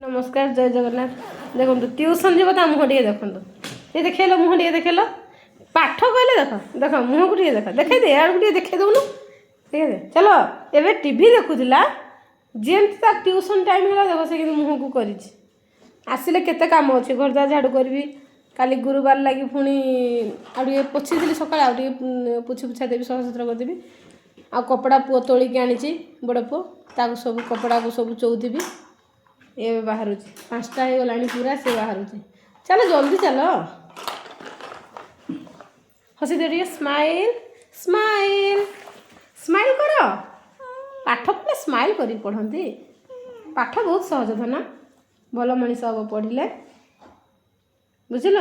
नमस्कार जय जगन्नाथ। देखो ट्यूशन जीव ता मुह टे देखो ये देखेल मुह टे देखेल पाठ कहले देख देख मुह को देख देखे दे आड़ को देखे दौन ठीक है। चलो एवं टीवी देखुला जेमती तार ट्यूशन टाइम है देख से मुह को कर आसिले केते काम अच्छे घर द्वार झाड़ू करी काली गुरुवार लगी पुणी आगे पोछी थी सका आगे पोछी पोछा देवी सफासुतरा करदेवी आ कपड़ा पुओ तोलिकी आनी बड़ पुओ ताको सब कपड़ा को सब चौथी ये बाहर 5टा हो गला पूरा से बाहर चलो जल्दी चलो हसी दे स्माइल स्माइल स्माइल कर पाठ पढ़े स्माइल करी पढ़ती पाठ बहुत सहज था ना भल मनीष हम पढ़ले बुझल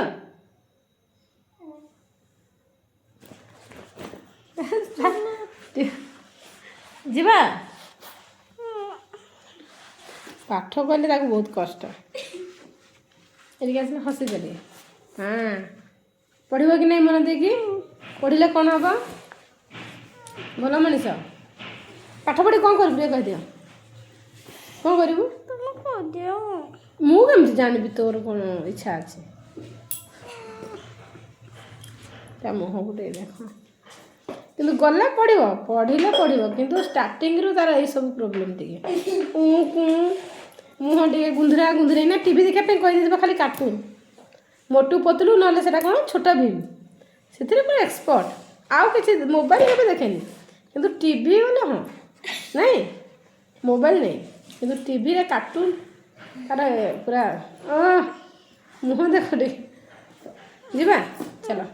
जीवा पाठ कहले ताको बहुत कष्ट एरिक हसी देली हाँ पढ़ कि नहीं मन देकी पढ़ले कौन हम भल मनीष पाठ पढ़ी कौन कर कह कौन करू मुझे जानवी तोर कौन इच्छा अच्छे मुह गोटे देख कि गला पढ़ले पढ़ कि स्टार्टिंग रू तार यही सब प्रोब्लेम टे मुह टे गुंधरा गुंधरे ना टीवी देखा कही खाली कार्टून मोटू पतलू ना कौन छोटा भीम से पूरा एक्सपर्ट आउ कि मोबाइल के देखेनि किंतु टीवी बोले हाँ नहीं मोबाइल नहीं किंतु टीवी रे कार्टून तार पूरा मुह देख जी चलो।